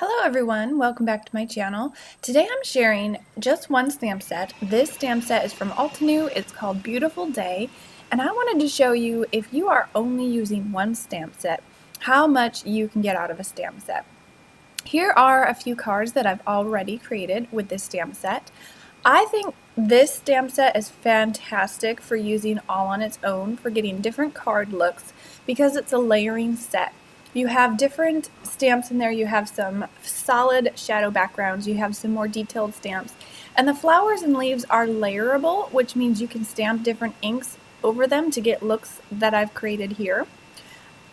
Hello everyone, welcome back to my channel. Today I'm sharing just one stamp set. This stamp set is from Altenew. It's called Beautiful Day, and I wanted to show you, if you are only using one stamp set, how much you can get out of a stamp set. Here are a few cards that I've already created with this stamp set. I think this stamp set is fantastic for using all on its own, for getting different card looks, because it's a layering set. You have different stamps in there. You have some solid shadow backgrounds. You have some more detailed stamps. And the flowers and leaves are layerable, which means you can stamp different inks over them to get looks that I've created here.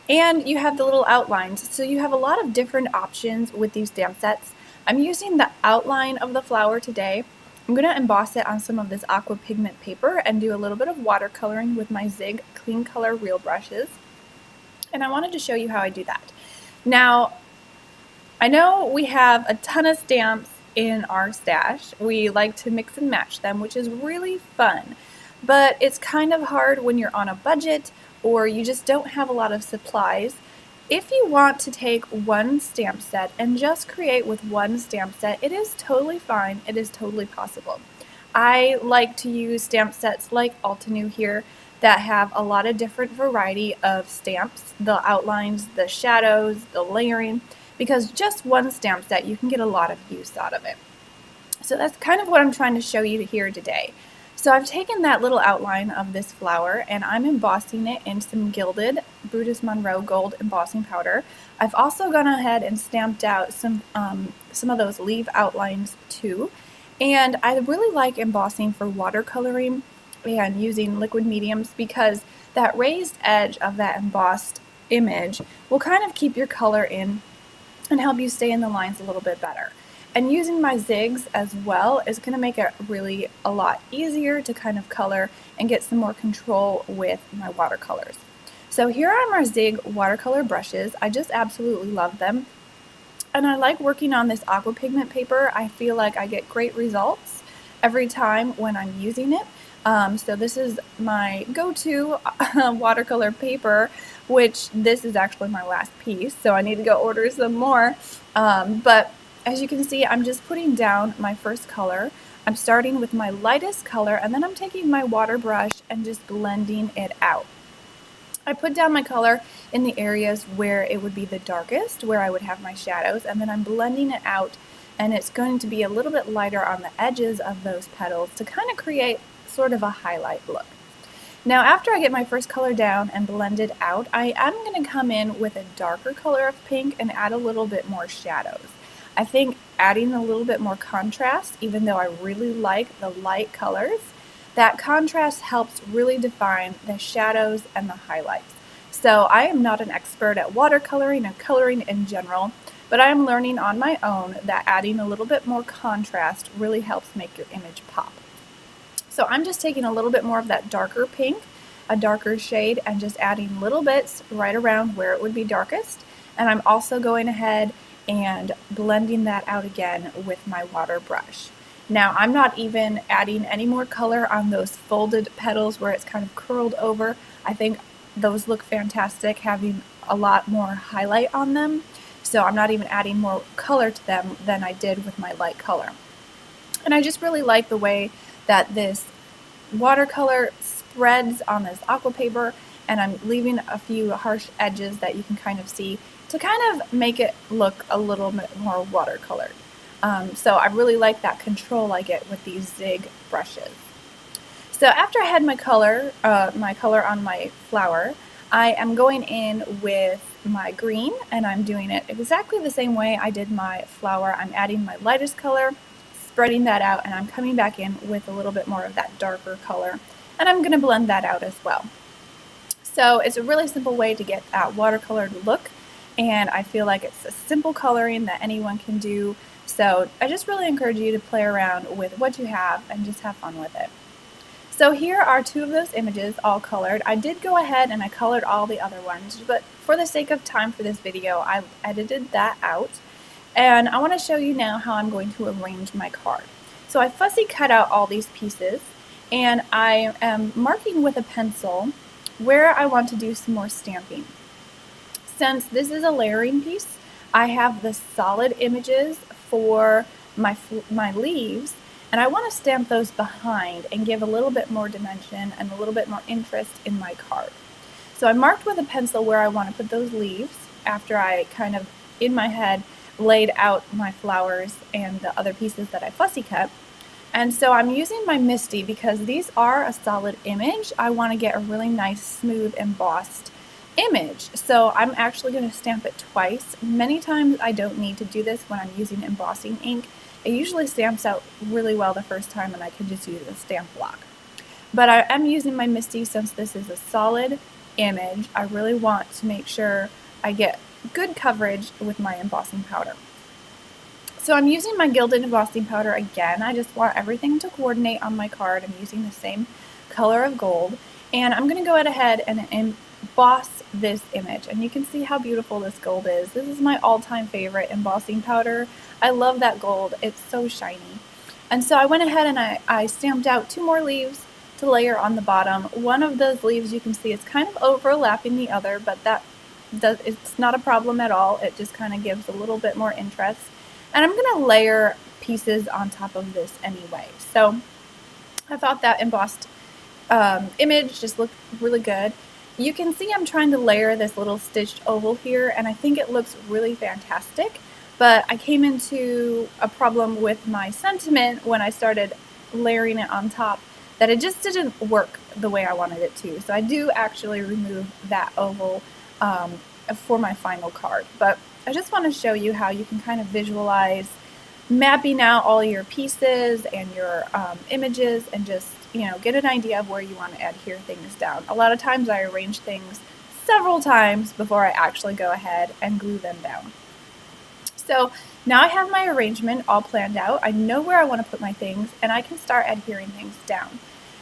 And you have the little outlines. So you have a lot of different options with these stamp sets. I'm using the outline of the flower today. I'm going to emboss it on some of this Aqua Pigment paper and do a little bit of watercoloring with my Zig Clean Color Reel brushes. And I wanted to show you how I do that. Now, I know we have a ton of stamps in our stash. We like to mix and match them, which is really fun. But it's kind of hard when you're on a budget or you just don't have a lot of supplies. If you want to take one stamp set and just create with one stamp set, it is totally fine. It is totally possible. I like to use stamp sets like Altenew here that have a lot of different variety of stamps, the outlines, the shadows, the layering, because just one stamp set, you can get a lot of use out of it. So that's kind of what I'm trying to show you here today. So I've taken that little outline of this flower and I'm embossing it in some Gilded Brutus Monroe gold embossing powder. I've also gone ahead and stamped out some of those leaf outlines too. And I really like embossing for watercoloring and using liquid mediums, because that raised edge of that embossed image will kind of keep your color in and help you stay in the lines a little bit better. And using my zigs as well is going to make it really a lot easier to kind of color and get some more control with my watercolors. So here are my Zig watercolor brushes. I just absolutely love them. And I like working on this Aqua Pigment paper. I feel like I get great results every time when I'm using it. So this is my go-to watercolor paper, which this is actually my last piece, so I need to go order some more. But as you can see, I'm just putting down my first color. I'm starting with my lightest color, and then I'm taking my water brush and just blending it out. I put down my color in the areas where it would be the darkest, where I would have my shadows, and then I'm blending it out, and it's going to be a little bit lighter on the edges of those petals to kind of create sort of a highlight look. Now, after I get my first color down and blend it out, I am going to come in with a darker color of pink and add a little bit more shadows. I think adding a little bit more contrast, even though I really like the light colors, that contrast helps really define the shadows and the highlights. So I am not an expert at watercoloring and coloring in general, but I am learning on my own that adding a little bit more contrast really helps make your image pop. So I'm just taking a little bit more of that darker pink, a darker shade, and just adding little bits right around where it would be darkest. And I'm also going ahead and blending that out again with my water brush. Now, I'm not even adding any more color on those folded petals where it's kind of curled over. I think those look fantastic, having a lot more highlight on them. So I'm not even adding more color to them than I did with my light color. And I just really like the way that this watercolor spreads on this aqua paper, and I'm leaving a few harsh edges that you can kind of see to kind of make it look a little bit more watercolored. So I really like that control I get with these Zig brushes. So after I had my color on my flower, I am going in with my green, and I'm doing it exactly the same way I did my flower. I'm adding my lightest color, spreading that out, and I'm coming back in with a little bit more of that darker color, and I'm going to blend that out as well. So it's a really simple way to get that watercolored look, and I feel like it's a simple coloring that anyone can do. So I just really encourage you to play around with what you have and just have fun with it. So here are two of those images all colored. I did go ahead and I colored all the other ones, but for the sake of time for this video, I edited that out. And I want to show you now how I'm going to arrange my card. So I fussy cut out all these pieces, and I am marking with a pencil where I want to do some more stamping. Since this is a layering piece, I have the solid images for my leaves, and I want to stamp those behind and give a little bit more dimension and a little bit more interest in my card. So I marked with a pencil where I want to put those leaves after I kind of, in my head, laid out my flowers and the other pieces that I fussy cut. And so I'm using my Misty because these are a solid image. I want to get a really nice, smooth, embossed image. So I'm actually going to stamp it twice. Many times I don't need to do this when I'm using embossing ink. It usually stamps out really well the first time and I can just use a stamp block. But I am using my Misty since this is a solid image. I really want to make sure I get good coverage with my embossing powder. So I'm using my Gilded embossing powder again. I just want everything to coordinate on my card. I'm using the same color of gold. And I'm going to go ahead and emboss this image. And you can see how beautiful this gold is. This is my all-time favorite embossing powder. I love that gold. It's so shiny. And so I went ahead and I stamped out 2 more leaves to layer on the bottom. One of those leaves you can see is kind of overlapping the other, but it's not a problem at all. It just kind of gives a little bit more interest. And I'm going to layer pieces on top of this anyway. So I thought that embossed image just looked really good. You can see I'm trying to layer this little stitched oval here, and I think it looks really fantastic. But I came into a problem with my sentiment when I started layering it on top, that it just didn't work the way I wanted it to. So I do actually remove that oval for my final card. But I just want to show you how you can kind of visualize mapping out all your pieces and your images and just, get an idea of where you want to adhere things down. A lot of times I arrange things several times before I actually go ahead and glue them down. So now I have my arrangement all planned out. I know where I want to put my things, and I can start adhering things down.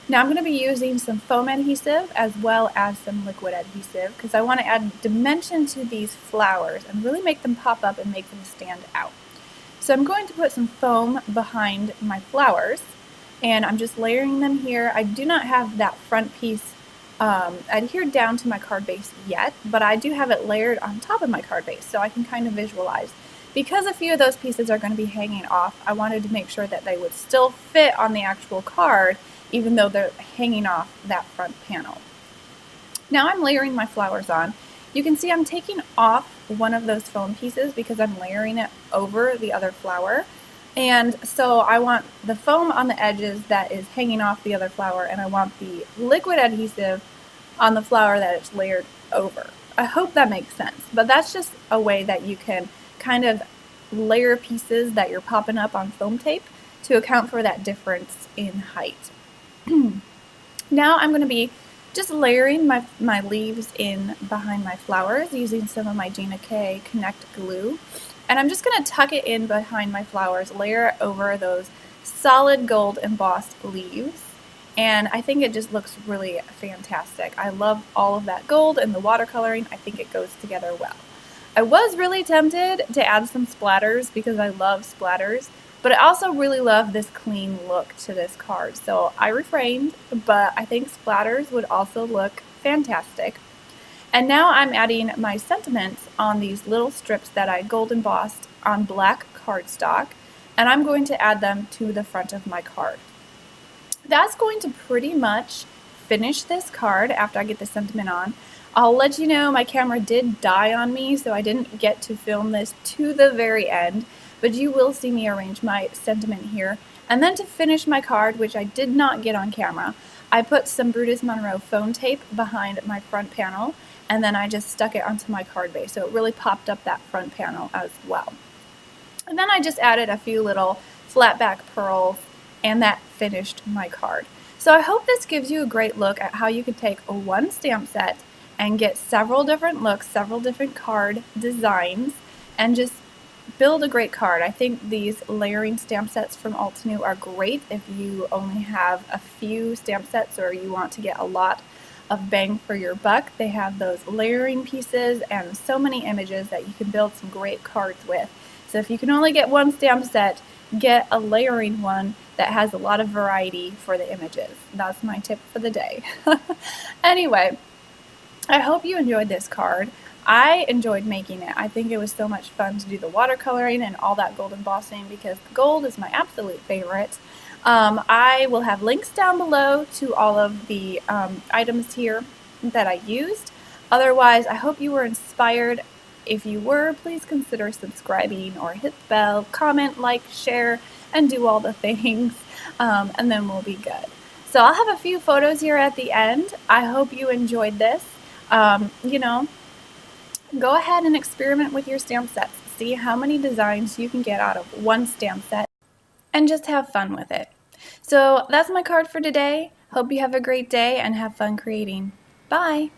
Now I'm going to be using some foam adhesive as well as some liquid adhesive because I want to add dimension to these flowers and really make them pop up and make them stand out. So I'm going to put some foam behind my flowers, and I'm just layering them here. I do not have that front piece adhered down to my card base yet, but I do have it layered on top of my card base so I can kind of visualize. Because a few of those pieces are going to be hanging off, I wanted to make sure that they would still fit on the actual card even though they're hanging off that front panel. Now I'm layering my flowers on. You can see I'm taking off one of those foam pieces because I'm layering it over the other flower. And so I want the foam on the edges that is hanging off the other flower, and I want the liquid adhesive on the flower that it's layered over. I hope that makes sense, but that's just a way that you can kind of layer pieces that you're popping up on foam tape to account for that difference in height. Now I'm going to be just layering my leaves in behind my flowers using some of my Gina K Connect glue. And I'm just going to tuck it in behind my flowers, layer it over those solid gold embossed leaves. And I think it just looks really fantastic. I love all of that gold and the watercoloring. I think it goes together well. I was really tempted to add some splatters because I love splatters, but I also really love this clean look to this card. So I refrained, but I think splatters would also look fantastic. And now I'm adding my sentiments on these little strips that I gold embossed on black cardstock, and I'm going to add them to the front of my card. That's going to pretty much finish this card after I get the sentiment on. I'll let you know my camera did die on me, so I didn't get to film this to the very end, but you will see me arrange my sentiment here. And then to finish my card, which I did not get on camera, I put some Brutus Monroe foam tape behind my front panel, and then I just stuck it onto my card base, so it really popped up that front panel as well. And then I just added a few little flat back pearls, and that finished my card. So I hope this gives you a great look at how you could take one stamp set and get several different looks, several different card designs, and just build a great card. I think these layering stamp sets from Altenew are great if you only have a few stamp sets or you want to get a lot of bang for your buck. They have those layering pieces and so many images that you can build some great cards with. So if you can only get one stamp set, get a layering one that has a lot of variety for the images. That's my tip for the day. Anyway, I hope you enjoyed this card. I enjoyed making it. I think it was so much fun to do the watercoloring and all that gold embossing because gold is my absolute favorite. I will have links down below to all of the items here that I used. Otherwise, I hope you were inspired. If you were, please consider subscribing or hit the bell, comment, like, share, and do all the things, and then we'll be good. So I'll have a few photos here at the end. I hope you enjoyed this. You know, go ahead and experiment with your stamp sets. See how many designs you can get out of one stamp set and just have fun with it. So that's my card for today. Hope you have a great day and have fun creating. Bye!